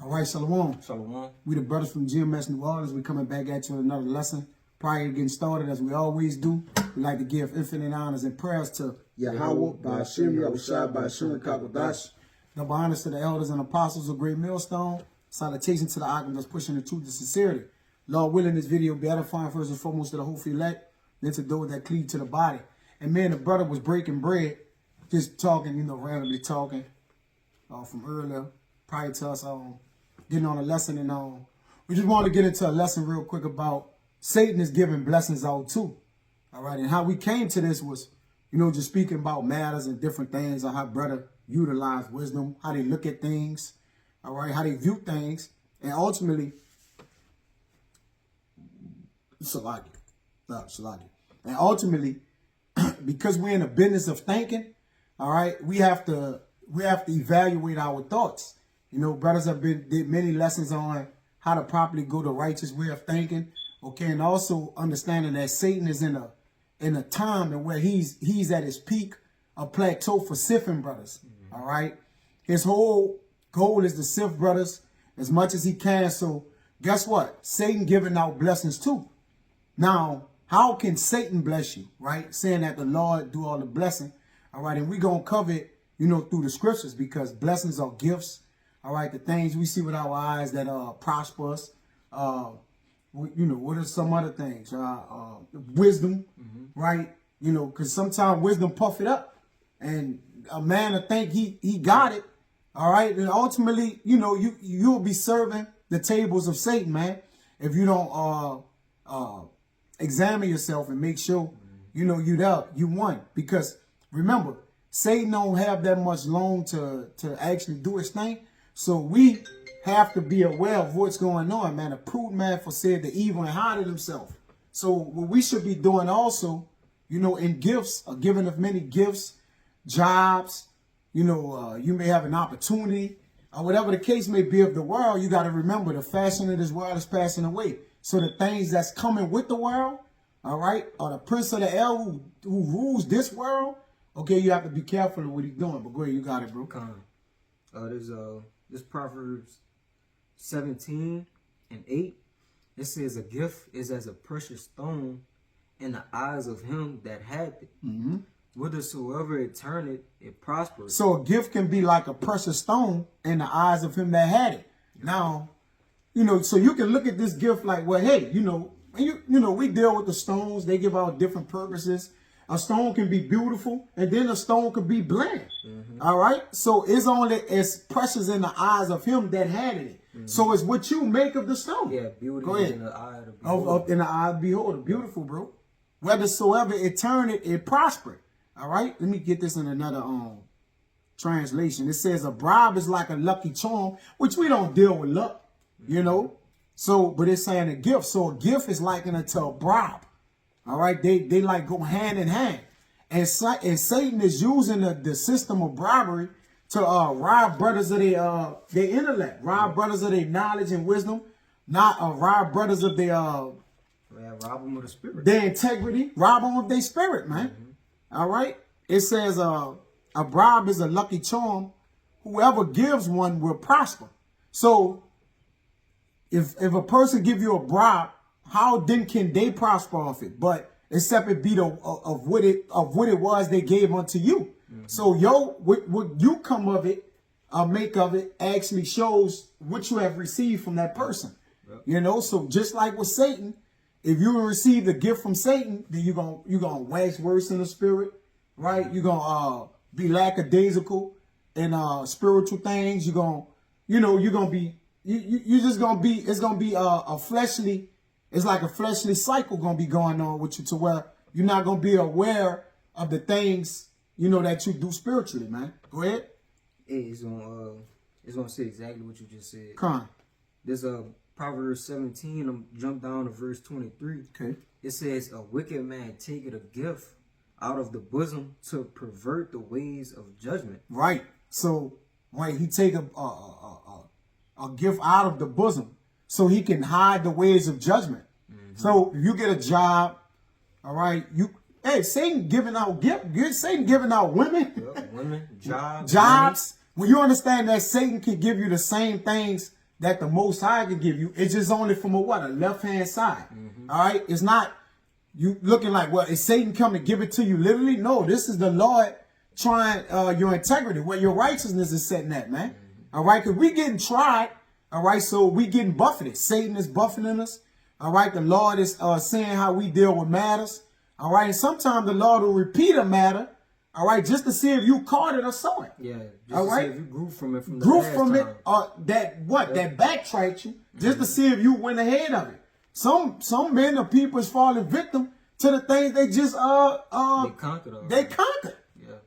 All right, Shalom. Shalom. We the brothers from GMS New Orleans. We coming back at you with another lesson. Prior to getting started, as we always do, we like to give infinite honors and prayers to Yahweh, Ba'ashim, Yahushua, Ba'ashim, Kakodash. Double honors to the elders and apostles of Great Millstone. Salutation to the Akim that's pushing the truth to sincerity. Lord willing, this video be edifying first and foremost to the whole elect, then to those that cleave to the body. And man, the brother was breaking bread, just talking, randomly talking from earlier, prior to us getting on a lesson. And we just want to get into a lesson real quick about Satan is giving blessings out too. All right. And how we came to this was, just speaking about matters and different things, or how brother utilize wisdom, how they look at things, all right, how they view things. And ultimately, Salaki. And ultimately, because we're in the business of thinking, all right, we have to evaluate our thoughts. Brothers have did many lessons on how to properly go the righteous way of thinking. Okay, and also understanding that Satan is in a time where he's at his peak, a plateau for sifting brothers. All right, his whole goal is to sift brothers as much as he can. So guess what? Satan giving out blessings too. Now, how can Satan bless you? Right, saying that the Lord do all the blessing. All right, and we gonna cover it, through the scriptures, because blessings are gifts. All right, the things we see with our eyes that prosper us. What are some other things? Wisdom, right? Because sometimes wisdom puff it up, and a man will think he got it. All right, and ultimately, you'll be serving the tables of Satan, man, if you don't examine yourself and make sure you won. Because remember, Satan don't have that much long to actually do his thing. So we have to be aware of what's going on, man. A prudent man foresaid the evil and hided himself. So what we should be doing also, in gifts, or giving of many gifts, jobs, you may have an opportunity, or whatever the case may be of the world. You got to remember the fashion of this world is passing away. So the things that's coming with the world, all right, or the prince of the air who rules this world, okay, you have to be careful of what he's doing. But go ahead, you got it, bro. This Proverbs 17:8. It says, a gift is as a precious stone in the eyes of him that had it. Whithersoever it turneth, it prospers. So a gift can be like a precious stone in the eyes of him that had it. Now, so you can look at this gift like, well, hey, we deal with the stones. They give out different purposes. A stone can be beautiful, and then a stone can be bland. All right. So it's only as precious in the eyes of him that had it. So it's what you make of the stone. Yeah, beauty Go ahead. in the eye of the beholder. Up in the eye of the beholder. Beautiful, bro. Whethersoever it turneth, it prospered. All right. Let me get this in another translation. It says a bribe is like a lucky charm, which we don't deal with luck, So, but it's saying a gift. So a gift is likened unto a bribe. All right, they like go hand in hand, and Satan is using the system of bribery to rob brothers of their intellect, rob brothers of their knowledge and wisdom, not rob brothers of their rob them of the spirit, their integrity, rob them of their spirit, man. All right, it says a bribe is a lucky charm. Whoever gives one will prosper. So if a person give you a bribe, how then can they prosper off it? But except it be of what it was they gave unto you. So what you come of it, make of it, actually shows what you have received from that person. So just like with Satan, if you receive the gift from Satan, then you're gonna wax worse in the spirit, right? You're gonna be lackadaisical in spiritual things. You're gonna be it's gonna be a fleshly. It's like a fleshly cycle going to be going on with you, to where you're not going to be aware of the things, that you do spiritually, man. Go ahead. It's gonna say exactly what you just said. Come on. There's Proverbs 17. I'm jump down to verse 23. Okay. It says, a wicked man taketh a gift out of the bosom to pervert the ways of judgment. Right. So, right, he take a gift out of the bosom so he can hide the ways of judgment. So if you get a job, all right, Satan giving out Satan giving out women, Women, jobs. When you understand that Satan can give you the same things that the Most High can give you. It's just only from a left-hand side. All right? It's not you looking like, well, is Satan come to give it to you literally? No, this is the Lord trying your integrity, where your righteousness is setting at, man. All right? Because we getting tried. All right? So we getting buffeted. Satan is buffeting us. All right? The Lord is saying how we deal with matters. All right? And sometimes the Lord will repeat a matter. All right, just to see if you caught it or saw it. Yeah. Just all to right. see if you grew from it from the Grew last from time. it, that backtracked you, just to see if you went ahead of it. Some men or people is falling victim to the things they just They conquered already. they conquered. Yeah.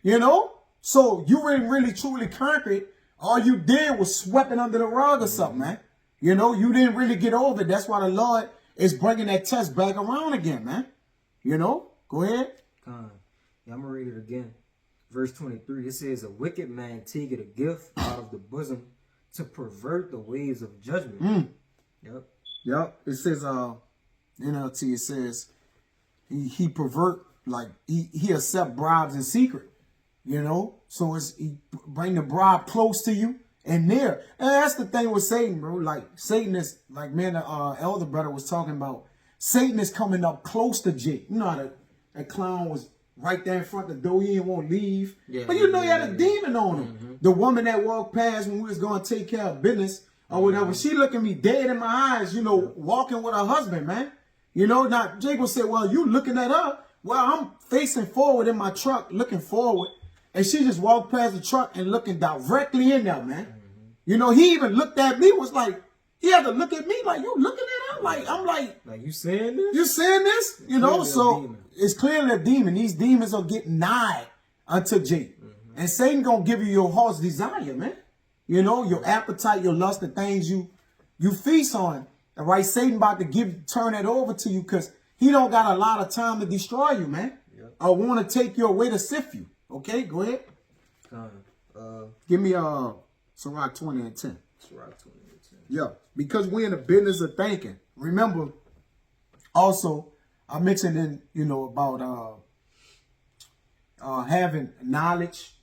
You know, so you didn't really truly conquer it. All you did was sweep it under the rug or something, man. You know, you didn't really get over it. That's why the Lord is bringing that test back around again, man. You know, go ahead. Yeah, I'm going to read it again. Verse 23, it says, a wicked man taketh a gift out of the bosom to pervert the ways of judgment. Yep. It says, NLT, it says, he pervert, like, he accept bribes in secret, you know? So he bring the bribe close to you and near. And that's the thing with Satan, bro. Like, Satan is, like, man, the elder brother was talking about, Satan is coming up close to Jake. You know how that clown was right there in front of the door. He didn't want to leave. Yeah, but you know he had a demon on him. The woman that walked past when we was going to take care of business or whatever, she looking me dead in my eyes, you know, walking with her husband, man. You know, now Jake will say, well, you looking at her. Well, I'm facing forward in my truck, looking forward. And she just walked past the truck and looking directly in there, man. You know, he even looked at me, was like, he had to look at me like, you looking at her? Like, I'm like, you saying this? you saying this? You know, Clearly a so demon. it's clearly a demon. These demons are getting nigh unto Jake. And Satan gonna give you your heart's desire, man. You know, your appetite, your lust, the things you feast on. All right, Satan about to turn that over to you because he don't got a lot of time to destroy you, man. Yep. I want to take you away to sift you. Okay, go ahead. Give me Sirach 20 and 10. Sirach 20 and 10. Yeah, because we're in the business of thinking. Remember, also, I mentioned in, you know, about having knowledge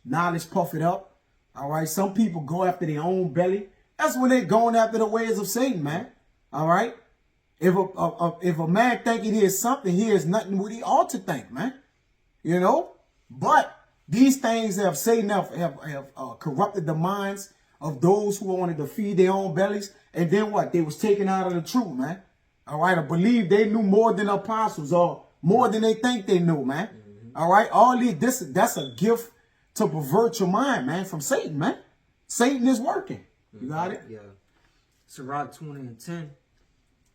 puff it up. All right, some people go after their own belly. That's when they're going after the ways of Satan, man. All right, if a man thinking he is something, he is nothing what he ought to think, man. You know, but these things have Satan have corrupted the minds of those who wanted to feed their own bellies. And then what? They was taken out of the truth, man. All right. I believe they knew more than the apostles or more than they think they knew, man. All right. That's a gift to pervert your mind, man, from Satan, man. Satan is working. You got it? Yeah. Sirach 20 and 10.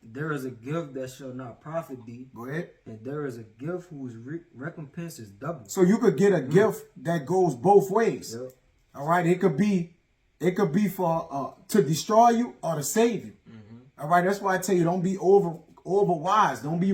There is a gift that shall not profit thee. Go ahead. And there is a gift whose recompense is double. So you could get a gift that goes both ways. Yep. All right. It could be for to destroy you or to save you. All right. That's why I tell you, don't be over wise. Don't be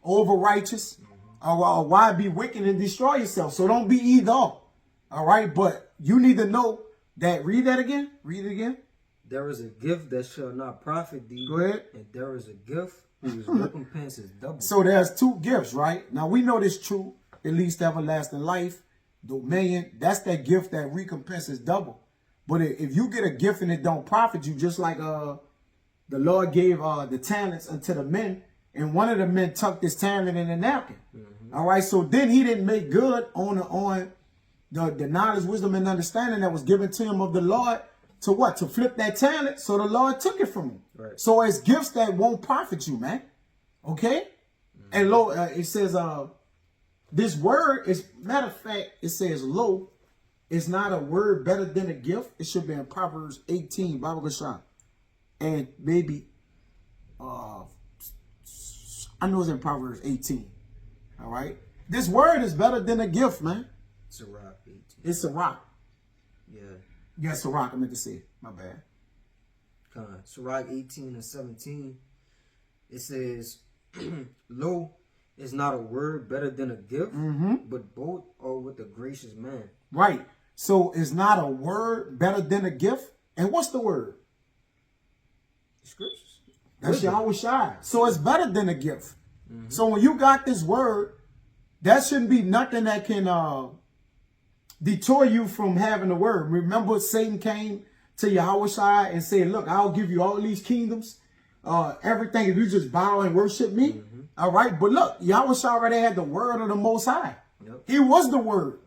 over righteous. Or why be wicked and destroy yourself? So don't be either. All right. But you need to know that. Read that again. Read it again. There is a gift that shall not profit thee. Go ahead. And there is a gift whose recompense is double. So there's two gifts, right? Now we know this true, at least everlasting life, dominion. That's that gift that recompenses double. But if you get a gift and it don't profit you, just like the Lord gave the talents unto the men, and one of the men tucked his talent in a napkin. All right, so then he didn't make good on the knowledge, wisdom, and understanding that was given to him of the Lord. To what? To flip that talent. So the Lord took it from him. Right. So it's gifts that won't profit you, man. Okay? And lo, it says, this word is, matter of fact, it says, lo, is not a word better than a gift. It should be in Proverbs 18, Bible Gashon. And maybe, I know it's in Proverbs 18. All right? This word is better than a gift, man. Sirach 18. It's a rock. Yeah. Yes, a rock, I meant to say. My bad. Sirach 18 and 17. It says, lo, is not a word better than a gift, but both are with a gracious man. Right. So it's not a word better than a gift. And what's the word? The scriptures. That's Yahweh Shai. So it's better than a gift. So when you got this word, that shouldn't be nothing that can detour you from having the word. Remember, Satan came to Yahushua and say, look, I'll give you all these kingdoms, everything if you just bow and worship me. All right. But look, Yahushua already had the word of the Most High. Yep. He was the word.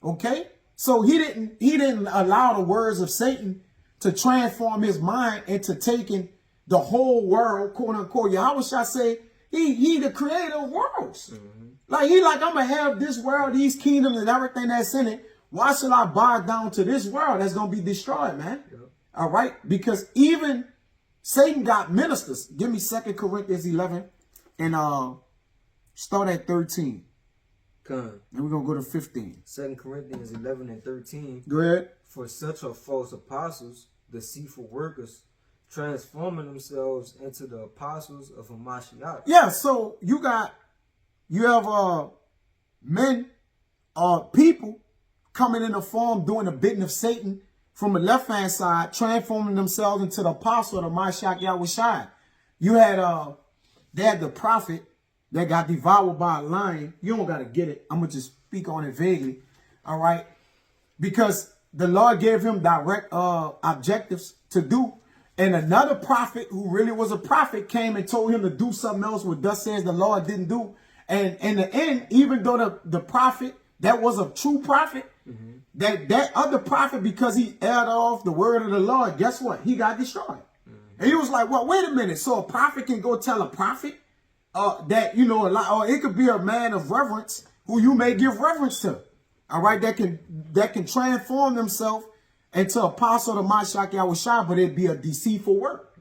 Okay. So he didn't allow the words of Satan to transform his mind into taking the whole world, quote unquote. Yahushua say he the creator of worlds. Like I'm gonna have this world, these kingdoms and everything that's in it. Why should I bow down to this world that's gonna be destroyed, man? Yep. All right, because even Satan got ministers. Give me 2 Corinthians 11 and start at 13. Con. And we're gonna go to 15. 2 Corinthians 11 and 13. Go ahead. For such are false apostles, deceitful workers, transforming themselves into the apostles of Hamashiach. Yeah, so you have men, people coming in the form doing the bidding of Satan from the left hand side, transforming themselves into the apostle of the Mashiach Yahushua. You had they had the prophet that got devoured by a lion. You don't gotta get it. I'm gonna just speak on it vaguely. All right. Because the Lord gave him direct objectives to do. And another prophet who really was a prophet came and told him to do something else what thus says the Lord didn't do. And in the end, even though the prophet that was a true prophet, that other prophet, because he aired off the word of the Lord, guess what? He got destroyed. And he was like, well, wait a minute. So a prophet can go tell a prophet that, you know, or it could be a man of reverence who you may give reverence to. All right, that can transform themselves into apostle of Mashiach Yahushua, but it'd be a deceitful work.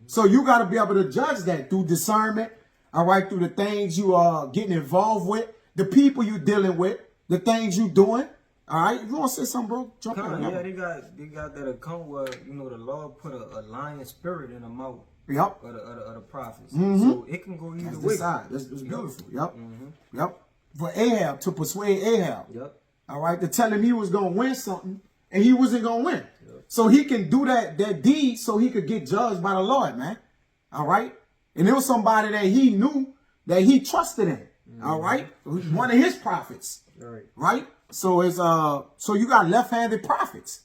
So you got to be able to judge that through discernment. All right, through the things you are getting involved with, the people you dealing with, the things you doing. All right, if you want to say something, bro, jump in. Yeah, they got that account where, you know, the Lord put a lion spirit in the mouth. Yep. Of the prophets. So it can go either way. That's beautiful. Yep. Yep. For Ahab, to persuade Ahab. Yep. All right, to tell him he was going to win something and he wasn't going to win. Yep. So he can do that deed so he could get judged by the Lord, man. All right. And it was somebody that he knew that he trusted in. All right. One of his prophets. Right. So it's so you got left-handed prophets.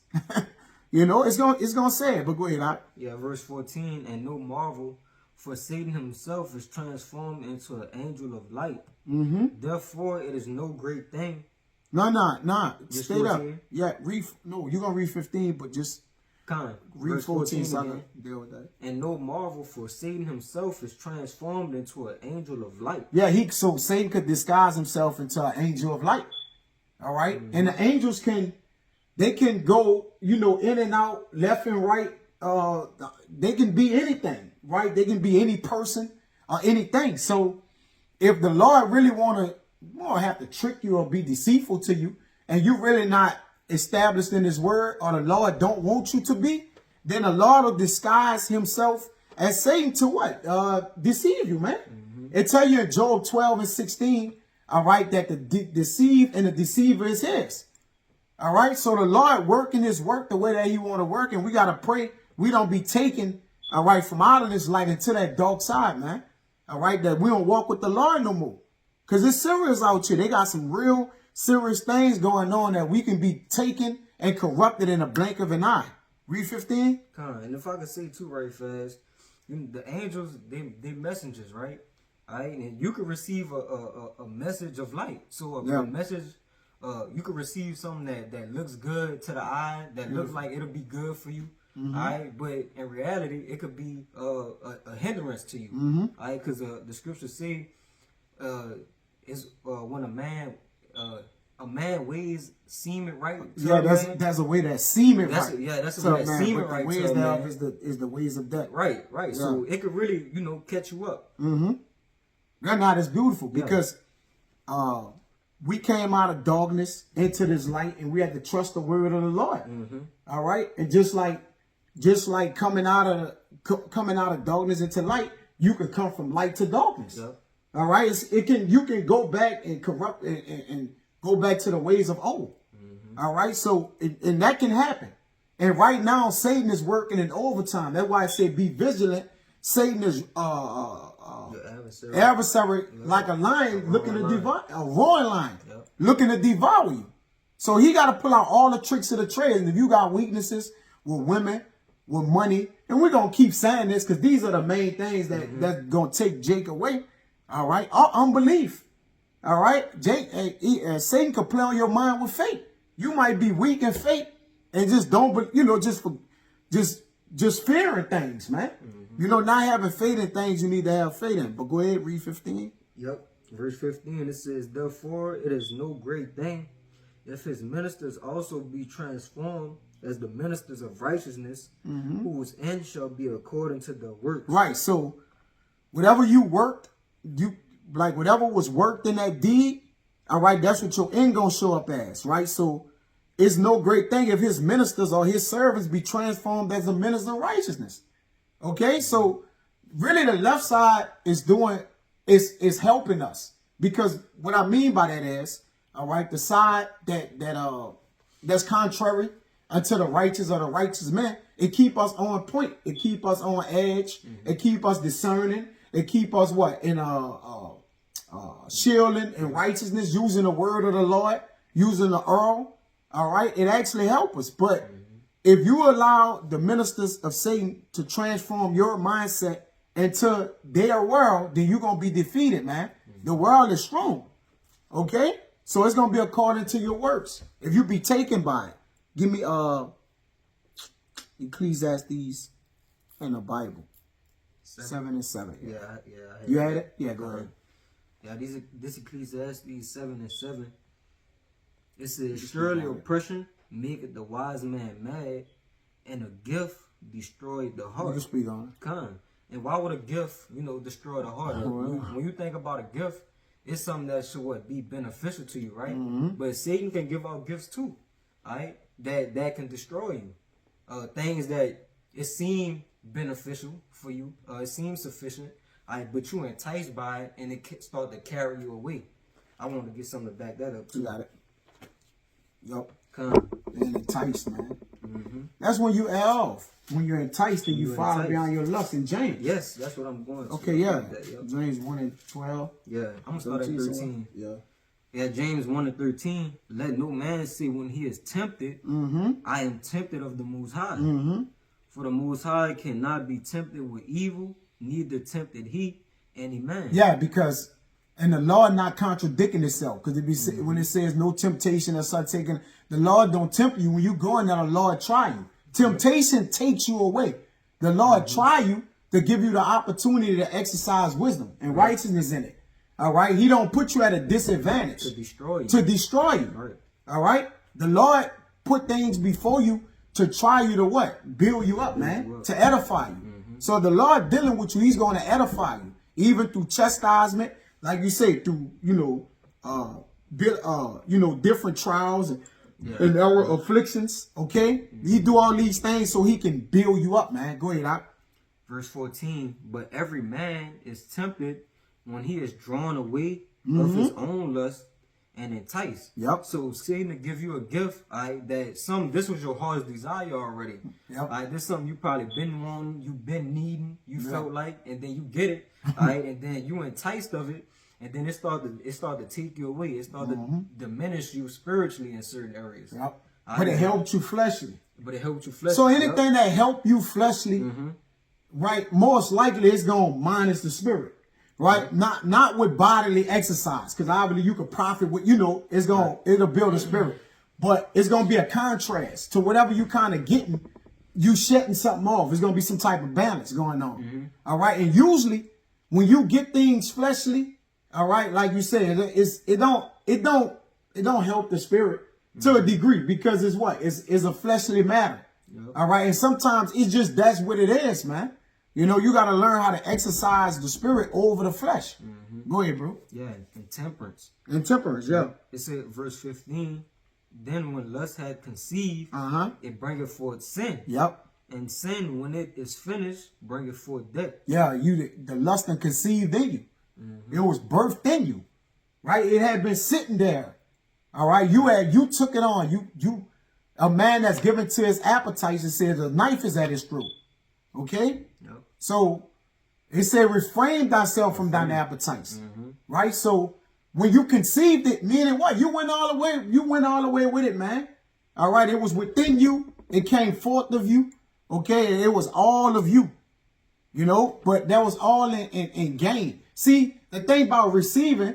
You know, it's gonna say it, but go ahead, Doc. Yeah, verse 14, and no marvel, for Satan himself is transformed into an angel of light. Therefore, it is no great thing. No. Just Stay up. 14? Yeah, you're gonna read 15, but just read Verse 14 so I again. can deal with that. And no marvel, for Satan himself is transformed into an angel of light. Yeah, so Satan could disguise himself into an angel of light. All right, and the angels can go, you know, in and out, left and right. They can be anything, right? They can be any person or anything. So if the Lord really won't have to trick you or be deceitful to you, and you really not established in his word, or the Lord don't want you to be, then the Lord will disguise himself as Satan to what? Deceive you, man. It tell you in Job 12 and 16, all right, that the deceived and the deceiver is his. All right, so the Lord working his work the way that he want to work, and we got to pray we don't be taken, all right, from out of this light into that dark side, man. All right, that we don't walk with the Lord no more. Because it's serious out here. They got some real serious things going on that we can be taken and corrupted in a blink of an eye. Read 15. And if I could say too right fast, the angels, they messengers, right? All right, and you could receive a message of light. So a message, you could receive something that looks good to the eye, that looks like it'll be good for you. All right, but in reality, it could be a hindrance to you. All right, because the scriptures say, is when a man weighs seeming right. That's a way that seeming right. That's a way that seeming right. The ways thereof is the ways of death. Right. Yeah. So it could really, catch you up. That's beautiful because we came out of darkness into this light, and we had to trust the word of the Lord. All right, and just like coming out of darkness into light, you can come from light to darkness. All right, you can go back and corrupt and go back to the ways of old. All right, so and that can happen. And right now, Satan is working in overtime. That's why I say be vigilant. Satan is adversary like a lion looking to devour, a roaring lion looking to devour you. So he got to pull out all the tricks of the trade. And if you got weaknesses with women, with money. And we're going to keep saying this because these are the main things that's going to take Jake away. All right. Unbelief. All right. Satan can play on your mind with faith. You might be weak in faith and just don't, just fearing things, man. Not having faith in things you need to have faith in. But go ahead, read 15. Yep. Verse 15, it says, therefore it is no great thing if his ministers also be transformed as the ministers of righteousness, whose end shall be according to the works. Right. So whatever you worked, whatever was worked in that deed, all right, that's what your end gonna show up as, right? So it's no great thing if his ministers or his servants be transformed as a minister of righteousness. Okay, so really the left side is is helping us, because what I mean by that is, all right, the side that's contrary unto the righteous or the righteous man, it keep us on point, it keep us on edge, it keep us discerning, it keep us in shielding in righteousness, using the word of the Lord, using the oral. All right, it actually helps us. But if you allow the ministers of Satan to transform your mindset into their world, then you're gonna be defeated, man. The world is strong. Okay, so it's gonna be according to your works. If you be taken by it, give me Ecclesiastes in the Bible, 7 and 7. Yeah. You had it? Yeah, go ahead. Yeah, this Ecclesiastes 7 and 7. It says, surely oppression maketh the wise man mad, and a gift destroyed the heart. You speak on it. Come. And why would a gift, destroy the heart? When you think about a gift, it's something that should be beneficial to you, right? But Satan can give out gifts too, all right? That can destroy you. Things that it seem beneficial for you, it seems sufficient, all right, but you enticed by it, and it start to carry you away. I want to get something to back that up too. You got it. Yup. Come. And enticed, man. That's when you off. When you're enticed and you fall beyond your lust in James. Yes, that's what I'm going to. Okay, yeah. James 1 and 12. Yeah, I'm going to start at 13. Yeah, James 1 and 13. Let no man say when he is tempted, I am tempted of the Most High. For the Most High cannot be tempted with evil, neither tempted he any man. Yeah, because, and the Lord not contradicting itself. Because when it says no temptation or such taken, the Lord don't tempt you. When you go in there, the Lord try you. Temptation takes you away. The Lord try you to give you the opportunity to exercise wisdom and righteousness in it. All right. He don't put you at a disadvantage. To destroy you. To destroy you. Right. All right. The Lord put things before you to try you to what? Build you up, man. To edify you. So the Lord dealing with you, he's going to edify you. Even through chastisement, like you say, through, different trials and our afflictions, okay? He do all these things so he can build you up, man. Go ahead, Doc. Verse 14, but every man is tempted when he is drawn away of his own lust and enticed. Yep. So Satan to give you a gift, this was your heart's desire already. Yep. This is something you probably been wanting, you been needing, you felt like, and then you get it, and then you enticed of it. And then it started to take you away. It started to diminish you spiritually in certain areas. Yep. But it helped you fleshly. So anything that helped you fleshly, right, most likely it's going to minus the spirit. Right? Not with bodily exercise. Because obviously you could profit with, it'll build a spirit. But it's going to be a contrast to whatever you kind of getting, you shutting something off. There's going to be some type of balance going on. All right. And usually when you get things fleshly, all right, like you said, it don't help the spirit to a degree, because it's what? It's a fleshly matter. All right. And sometimes it's just, that's what it is, man. You got to learn how to exercise the spirit over the flesh. Go ahead, bro. Yeah, and temperance. And temperance, yeah. It said, verse 15, then when lust had conceived, it bringeth forth sin. Yep. And sin, when it is finished, bringeth forth death. Yeah, the lust and conceived in you. It was birthed in you, right? It had been sitting there. All right, you took it on. You a man that's given to his appetites and said the knife is at his throat. Okay. Yep. So it said refrain thyself from thine appetites, right? So when you conceived it, meaning what? You went all the way with it, man. All right, it was within you. It came forth of you. Okay, it was all of you. You know, but that was all in gain. See, the thing about receiving,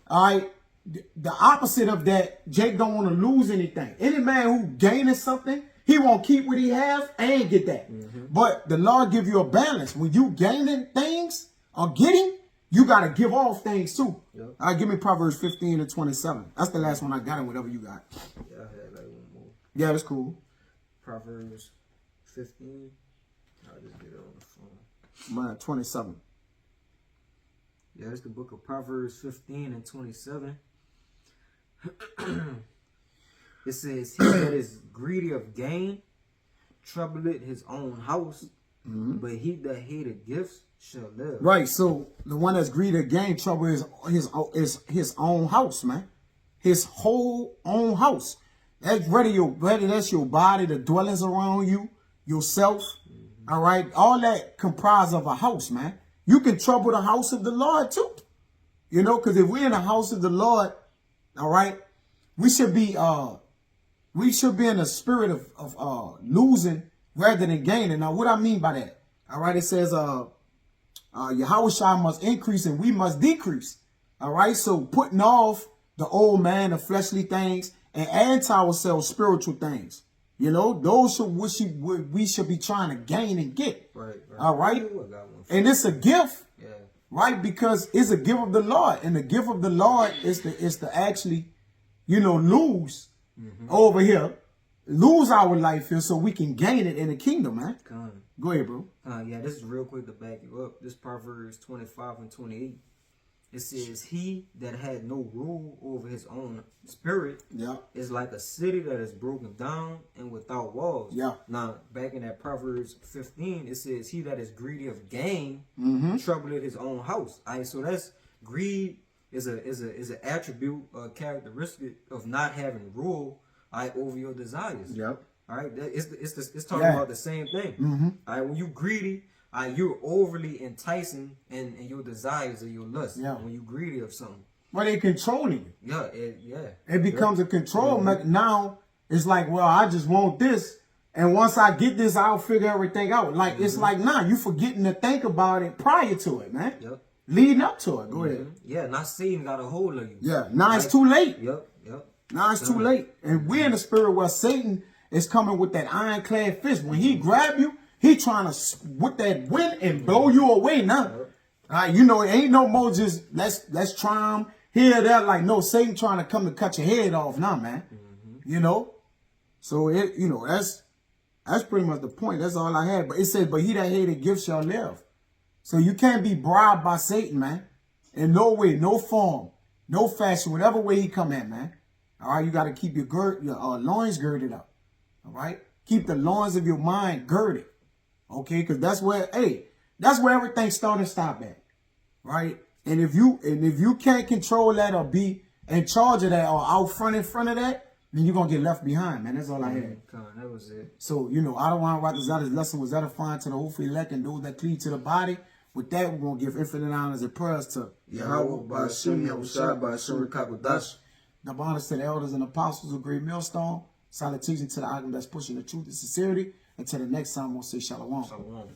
all right, the opposite of that, Jake don't want to lose anything. Any man who gaining something, he won't keep what he have and get that. But the Lord give you a balance. When you gaining things or getting, you got to give off things too. Yep. All right, give me Proverbs 15 and 27. That's the last one I got, and whatever you got. Yeah, I had like one more. Yeah, that's cool. Proverbs 15. I'll just get it on the phone. Mine, 27. Yeah, it's the book of Proverbs 15 and 27. It says, he that is greedy of gain troubleth his own house, but he that hated gifts shall live. Right, so the one that's greedy of gain trouble is his own house, man. His whole own house. That's whether that's your body, the dwellings around you, yourself. All right, all that comprised of a house, man. You can trouble the house of the Lord too. You know, because if we're in the house of the Lord, all right, we should be in a spirit of losing rather than gaining. Now, what I mean by that, all right, it says Yahushua must increase and we must decrease. All right, so putting off the old man, the fleshly things, and adding to ourselves spiritual things. You know, those we should be trying to gain and get. Right. All right, Ooh, I got one. and it's a gift. Yeah. Right, because it's a gift of the Lord, and the gift of the Lord is to actually, you know, lose over here, lose our life here, so we can gain it in the kingdom, man. Go ahead, bro. Yeah, this is real quick to back you up. This Proverbs 25 and 28. It says, he that had no rule over his own spirit is like a city that is broken down and without walls. Yeah. Now, back in that Proverbs 15, it says, he that is greedy of gain troubleth his own house. All right, so that's greed is an attribute, a characteristic of not having rule over your desires. Yep. All right, it's talking about the same thing. All right, when you greedy, you're overly enticing in your desires or your lust. Yeah. When you greedy of something. Well, they controlling you. Yeah, It becomes a control. Now it's like, well, I just want this, and once I get this, I'll figure everything out. Like it's like, nah, you forgetting to think about it prior to it, man. Yep. Leading up to it. Go ahead. Yeah, not Satan got a hold of you. Yeah. Now it's too late. Yep. Now it's too late. And we're in the spirit where Satan is coming with that ironclad fist. When he grab you, he trying to with that wind and blow you away now. You know, it ain't no more just let's try him here, there. Like, no, Satan trying to come to cut your head off now, man. You know? So that's pretty much the point. That's all I had. But it says, but he that hated gifts shall live. So you can't be bribed by Satan, man. In no way, no form, no fashion, whatever way he come at, man. All right, you got to keep your loins girded up. All right? Keep the loins of your mind girded. Okay, because that's where everything start and stop at, right? And if you can't control that or be in charge of that or out front in front of that, then you're gonna get left behind, man. That's all I had. That was it. So, you know, I don't want to write this out. This lesson was edifying to the whole elect and those that cleave to the body. With that, we're gonna give infinite honors and prayers to Yahweh, Ba'ashem, Yahushua, Ba'ashem, Rekakodash. the honors to the elders and apostles of Great Millstone. Salutation to the item that's pushing the truth and sincerity. Until the next time, we'll say shalom. Shalom.